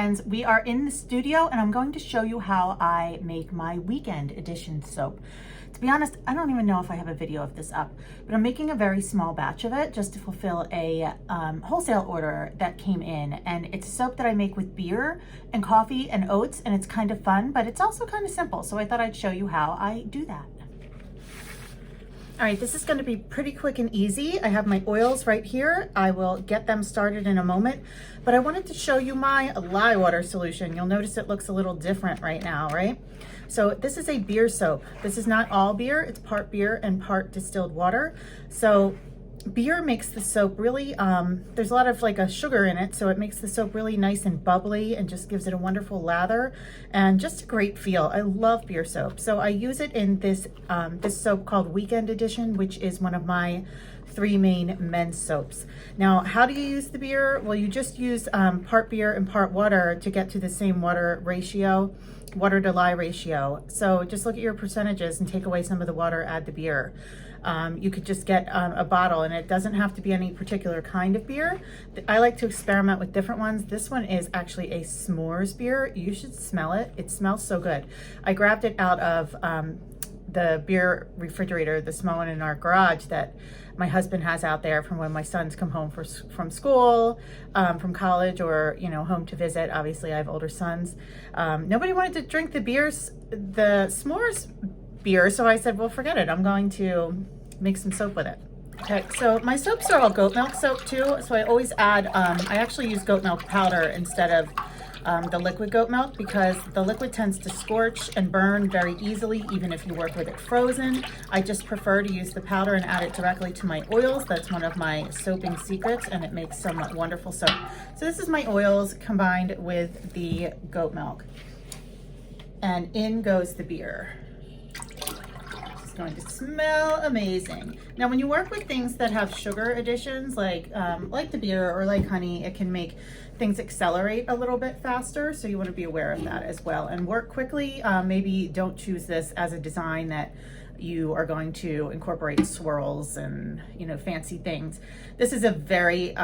friends, we are in the studio and I'm going to show you how I make my weekend edition soap. To be honest, I don't even know if I have a video of this up, but I'm making a very small batch of it just to fulfill a wholesale order that came in, and it's soap that I make with beer and coffee and oats, and it's kind of fun, but it's also kind of simple, so I thought I'd show you how I do that. All right, this is going to be pretty quick and easy. I have my oils right here. I will get them started in a moment, but I wanted to show you my lye water solution. You'll notice it looks a little different right now, right? So this is a beer soap. This is not all beer. It's part beer and part distilled water. So beer makes the soap really, there's a lot of like a sugar in it, so it makes the soap really nice and bubbly and just gives it a wonderful lather and just a great feel. I love beer soap. So I use it in this, this soap called Weekend Edition, which is one of my 3 main men's soaps. Now, how do you use the beer? Well, you just use part beer and part water to get to the same water ratio, water to lye ratio. So just look at your percentages and take away some of the water, add the beer. You could just get a bottle, and it doesn't have to be any particular kind of beer. I like to experiment with different ones. This one is actually a s'mores beer. You should smell it. It smells so good. I grabbed it out of the beer refrigerator, the small one in our garage that my husband has out there from when my sons come home from school, from college, or home to visit. Obviously I have older sons. Nobody wanted to drink the s'mores beer, so I said, well, forget it, I'm going to make some soap with it. Okay, so my soaps are all goat milk soap too, so I always add, I actually use goat milk powder instead of the liquid goat milk, because the liquid tends to scorch and burn very easily, even if you work with it frozen. I just prefer to use the powder and add it directly to my oils. That's one of my soaping secrets, and it makes some wonderful soap. So this is my oils combined with the goat milk, and in goes the beer. It's going to smell amazing. Now, when you work with things that have sugar additions, like the beer or like honey, it can make things accelerate a little bit faster. So you want to be aware of that as well and work quickly. Maybe don't choose this as a design that you are going to incorporate swirls and fancy things. This is a very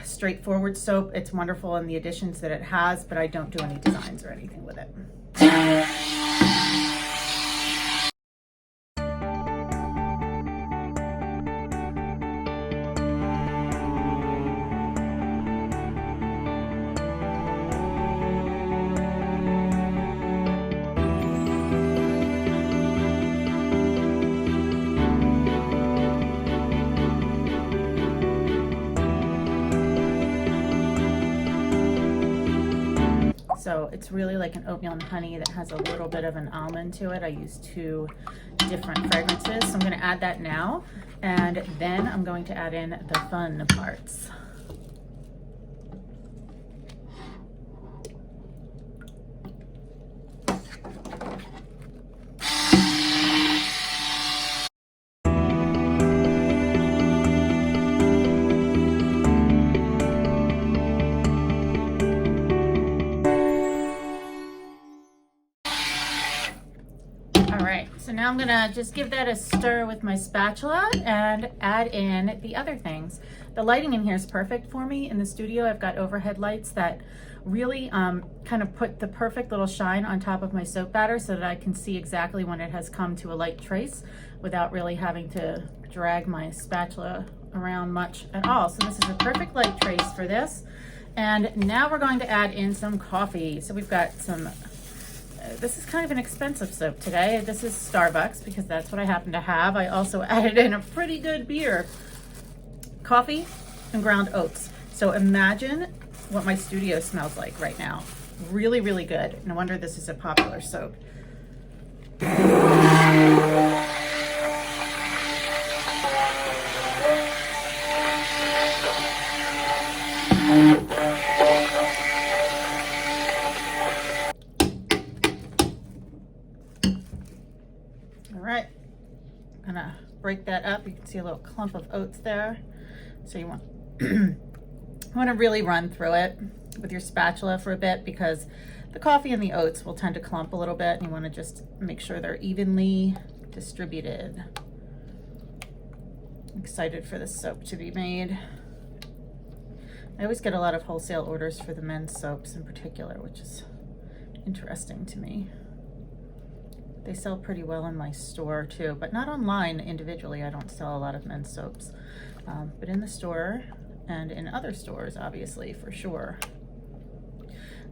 straightforward soap. It's wonderful in the additions that it has, but I don't do any designs or anything with it. So it's really like an oatmeal and honey that has a little bit of an almond to it. I use 2 different fragrances. So I'm going to add that now, and then I'm going to add in the fun parts. So now I'm gonna just give that a stir with my spatula and add in the other things. The lighting in here is perfect for me. In the studio, I've got overhead lights that really kind of put the perfect little shine on top of my soap batter so that I can see exactly when it has come to a light trace without really having to drag my spatula around much at all. So this is a perfect light trace for this. And now we're going to add in some coffee. So we've got some this is kind of an expensive soap today. This is Starbucks because that's what I happen to have. I also added in a pretty good beer, coffee and ground oats. So imagine what my studio smells like right now. Really, really good. No wonder this is a popular soap. All right, I'm gonna break that up. You can see a little clump of oats there. So you want, to really run through it with your spatula for a bit, because the coffee and the oats will tend to clump a little bit, and you want to just make sure they're evenly distributed. I'm excited for this soap to be made. I always get a lot of wholesale orders for the men's soaps in particular, which is interesting to me. They sell pretty well in my store too, but not online individually. I don't sell a lot of men's soaps, but in the store and in other stores, obviously, for sure.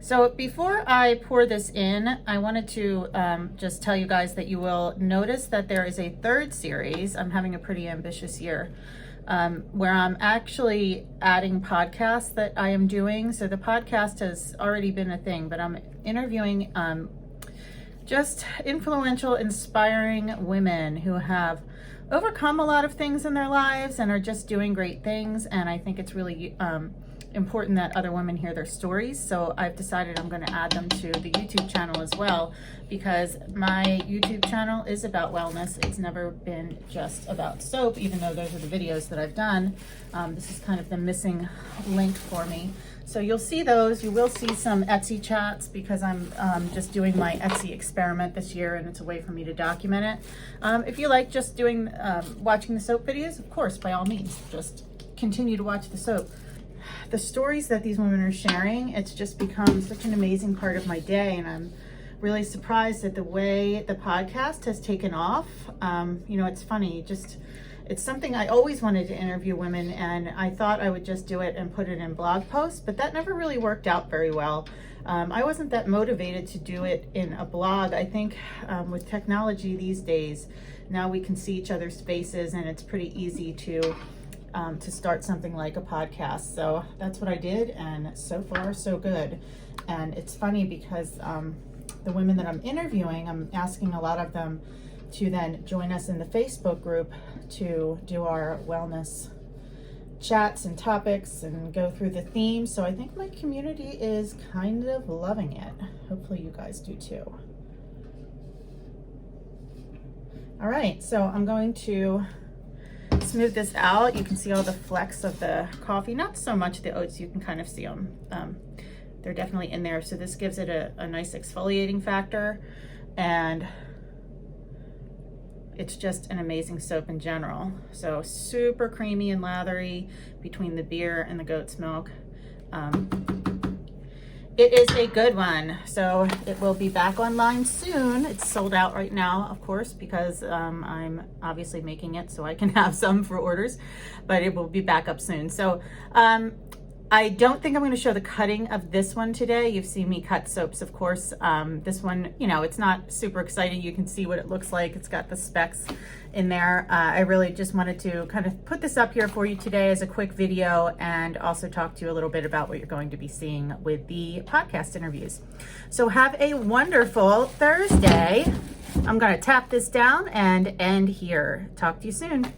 So before I pour this in, I wanted to just tell you guys that you will notice that there is a third series. I'm having a pretty ambitious year where I'm actually adding podcasts that I am doing. So the podcast has already been a thing, but I'm interviewing just influential, inspiring women who have overcome a lot of things in their lives and are just doing great things. And I think it's really important that other women hear their stories. So I've decided I'm going to add them to the YouTube channel as well, because my YouTube channel is about wellness. It's never been just about soap, even though those are the videos that I've done. This is kind of the missing link for me. So you'll see those. You will see some Etsy chats because I'm just doing my Etsy experiment this year, and it's a way for me to document it. If you like just doing watching the soap videos, of course, by all means, just continue to watch the soap. The stories that these women are sharing, it's just become such an amazing part of my day, and I'm really surprised at the way the podcast has taken off. You know, it's funny, it's something I always wanted to interview women, and I thought I would just do it and put it in blog posts, but that never really worked out very well. I wasn't that motivated to do it in a blog. I think with technology these days, now we can see each other's faces, and it's pretty easy to start something like a podcast. So that's what I did, and so far so good. And it's funny because the women that I'm interviewing, I'm asking a lot of them to then join us in the Facebook group to do our wellness chats and topics and go through the themes. So I think my community is kind of loving it. Hopefully you guys do too. All right, so I'm going to smooth this out. You can see all the flecks of the coffee, not so much the oats. You can kind of see them. They're definitely in there. So this gives it a nice exfoliating factor, and it's just an amazing soap in general. So super creamy and lathery between the beer and the goat's milk. It is a good one. So it will be back online soon. It's sold out right now, of course, because I'm obviously making it so I can have some for orders, but it will be back up soon. So I don't think I'm going to show the cutting of this one today. You've seen me cut soaps, of course. This one, you know, it's not super exciting. You can see what it looks like. It's got the specs in there. I really just wanted to kind of put this up here for you today as a quick video, and also talk to you a little bit about what you're going to be seeing with the podcast interviews. So have a wonderful Thursday. I'm going to tap this down and end here. Talk to you soon.